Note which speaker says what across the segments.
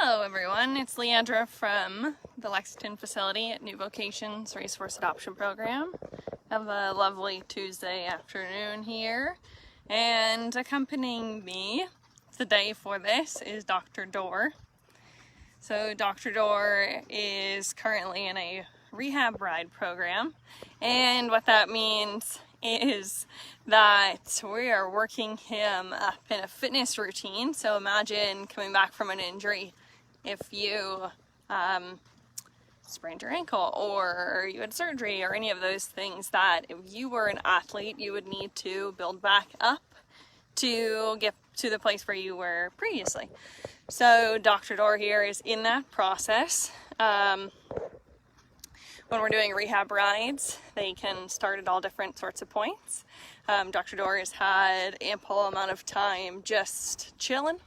Speaker 1: Hello everyone, it's Leandra from the Lexington facility at New Vocations Racehorse Adoption Program. Have a lovely Tuesday afternoon here, and accompanying me today for this is Dr. Dorr. So Dr. Dorr is currently in a rehab ride program, and what that means is that we are working him up in a fitness routine. So imagine coming back from an injury. If you sprained your ankle or you had surgery or any of those things, that if you were an athlete, you would need to build back up to get to the place where you were previously. So Dr. Dorr here is in that process. When we're doing rehab rides, they can start at all different sorts of points. Dr. Dorr has had ample amount of time just chilling.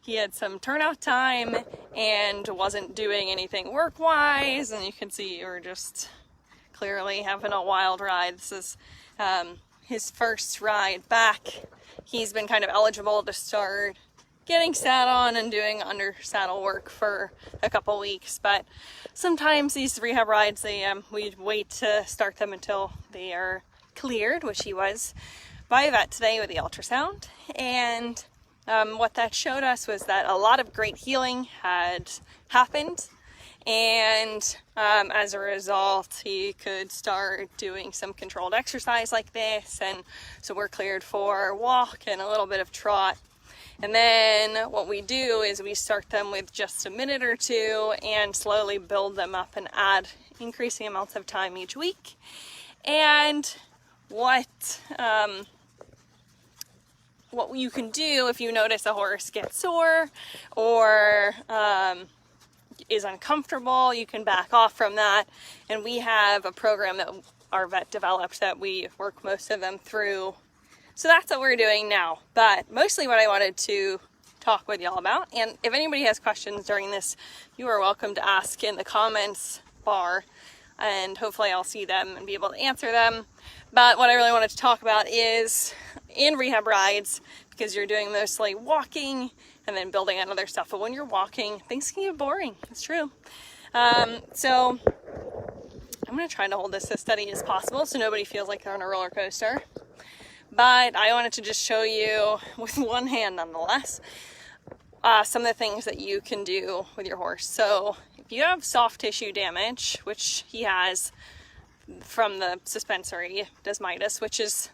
Speaker 1: He had some turnout time and wasn't doing anything work-wise, and you can see we're just clearly having a wild ride. This is his first ride back. He's been kind of eligible to start getting sat on and doing under saddle work for a couple weeks, but sometimes these rehab rides, we wait to start them until they are cleared, which he was by a vet today with the ultrasound. And what that showed us was that a lot of great healing had happened, and as a result he could start doing some controlled exercise like this, and so we're cleared for walk and a little bit of trot. And then what we do is we start them with just a minute or two and slowly build them up and add increasing amounts of time each week. And what you can do if you notice a horse get sore or is uncomfortable, you can back off from that. And we have a program that our vet developed that we work most of them through. So that's what we're doing now. But mostly what I wanted to talk with y'all about, and if anybody has questions during this, you are welcome to ask in the comments bar, and hopefully I'll see them and be able to answer them. But what I really wanted to talk about is in rehab rides, because you're doing mostly walking and then building on other stuff. But when you're walking, things can get boring. It's true. So I'm going to try to hold this as steady as possible so nobody feels like they're on a roller coaster. But I wanted to just show you, with one hand nonetheless, some of the things that you can do with your horse. So if you have soft tissue damage, which he has from the suspensory desmitis, which is,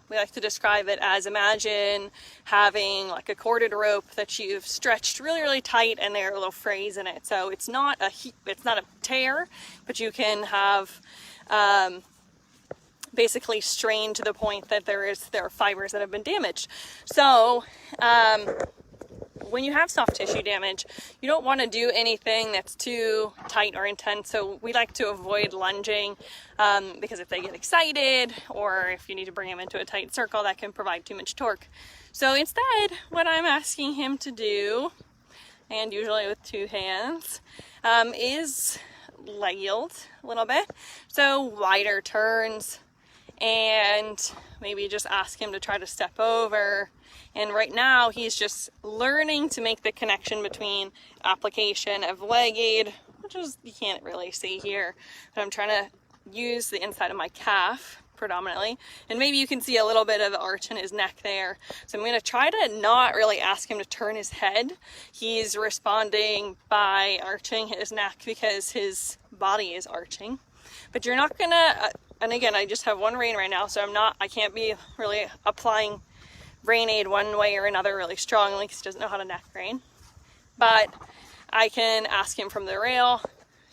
Speaker 1: we like to describe it as, imagine having like a corded rope that you've stretched really, really tight and there are little frays in it. So it's not a tear, but you can have basically strained to the point that there are fibers that have been damaged. So when you have soft tissue damage, you don't want to do anything that's too tight or intense. So we like to avoid lunging because if they get excited or if you need to bring them into a tight circle, that can provide too much torque. So instead, what I'm asking him to do, and usually with two hands, is leg yield a little bit. So wider turns, and maybe just ask him to try to step over. And right now he's just learning to make the connection between application of leg aid, which is, you can't really see here, but I'm trying to use the inside of my calf predominantly, and maybe you can see a little bit of the arch in his neck there. So I'm going to try to not really ask him to turn his head. He's responding by arching his neck because his body is arching. But you're not gonna, and again, I just have one rein right now, so I can't be really applying rein aid one way or another really strongly because he doesn't know how to neck rein. But I can ask him from the rail,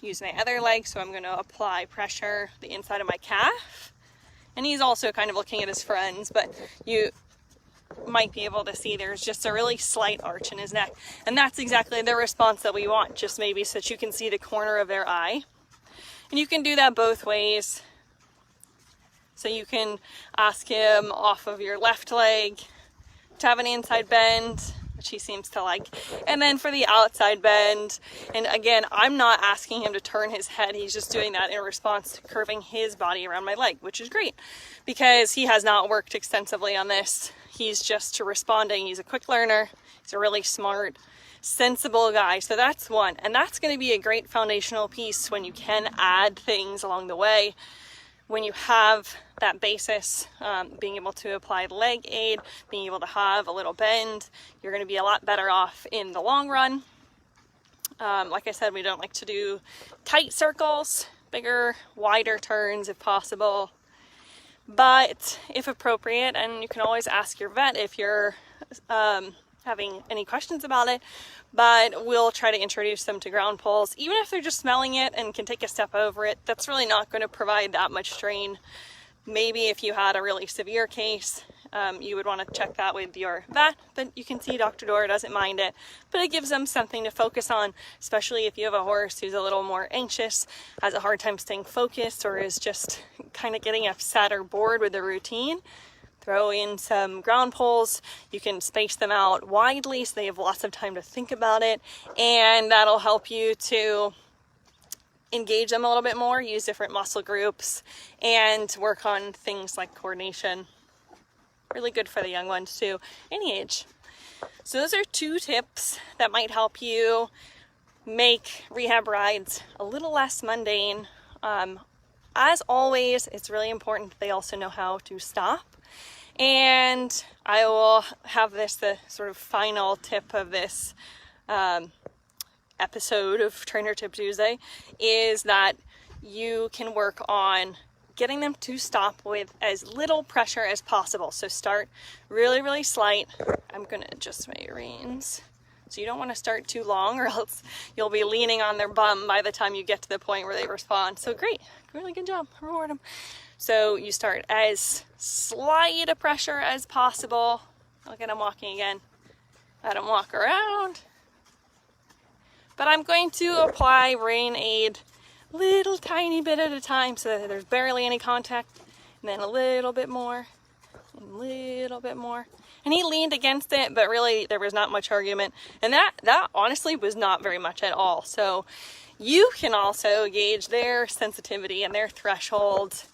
Speaker 1: use my other leg, so I'm going to apply pressure the inside of my calf. And he's also kind of looking at his friends, but you might be able to see there's just a really slight arch in his neck. And that's exactly the response that we want, just maybe so that you can see the corner of their eye. And you can do that both ways. So you can ask him off of your left leg to have an inside bend, which he seems to like. And then for the outside bend, and again, I'm not asking him to turn his head. He's just doing that in response to curving his body around my leg, which is great because he has not worked extensively on this. he's just responding. He's a quick learner. He's a really smart, sensible guy. So that's one. And that's going to be a great foundational piece when you can add things along the way. When you have that basis, being able to apply leg aid, being able to have a little bend, you're going to be a lot better off in the long run. Like I said, we don't like to do tight circles, bigger, wider turns if possible. But if appropriate, and you can always ask your vet if you're having any questions about it, but we'll try to introduce them to ground poles. Even if they're just smelling it and can take a step over it, that's really not going to provide that much strain. Maybe if you had a really severe case, you would want to check that with your vet, but you can see Dr. Dora doesn't mind it. But it gives them something to focus on, especially if you have a horse who's a little more anxious, has a hard time staying focused, or is just kind of getting upset or bored with the routine. Throw in some ground poles. You can space them out widely so they have lots of time to think about it, and that'll help you to engage them a little bit more, use different muscle groups, and work on things like coordination. Really good for the young ones too, any age. So those are 2 tips that might help you make rehab rides a little less mundane. As always, it's really important that they also know how to stop. And I will have this, the sort of final tip of this episode of Trainer Tip Tuesday, is that you can work on getting them to stop with as little pressure as possible. So start really, really slight. I'm going to adjust my reins. So you don't want to start too long, or else you'll be leaning on their bum by the time you get to the point where they respond. So great, really good job, reward them. So you start as slight a pressure as possible. Look at him walking again. Let him walk around. But I'm going to apply rein aid little tiny bit at a time so that there's barely any contact, and then a little bit more, and a little bit more. And he leaned against it, but really there was not much argument. And that honestly was not very much at all. So you can also gauge their sensitivity and their threshold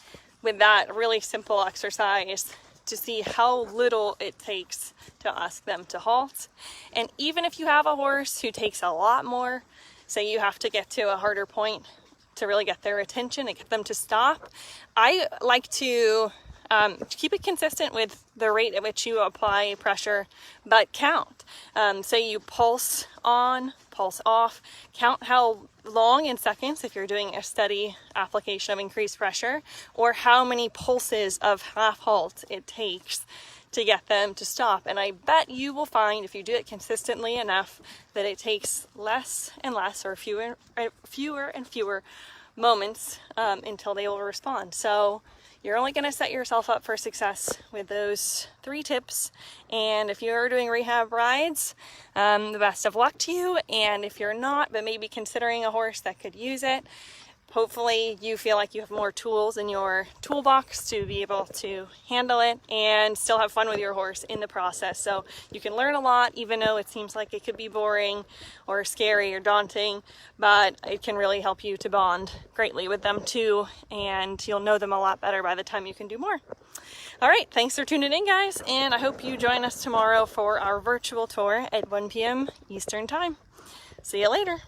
Speaker 1: with that really simple exercise to see how little it takes to ask them to halt. And even if you have a horse who takes a lot more, say you have to get to a harder point to really get their attention and get them to stop, I like to keep it consistent with the rate at which you apply pressure, but count. Say you pulse on, pulse off, count how long in seconds if you're doing a steady application of increased pressure, or how many pulses of half halt it takes to get them to stop. And I bet you will find, if you do it consistently enough, that it takes less and less, or fewer and fewer moments until they will respond. So you're only going to set yourself up for success with those 3 tips. And if you're doing rehab rides, the best of luck to you. And if you're not, but maybe considering a horse that could use it, hopefully you feel like you have more tools in your toolbox to be able to handle it and still have fun with your horse in the process. So you can learn a lot, even though it seems like it could be boring or scary or daunting, but it can really help you to bond greatly with them too, and you'll know them a lot better by the time you can do more. All right, thanks for tuning in, guys, and I hope you join us tomorrow for our virtual tour at 1 p.m. Eastern Time. See you later.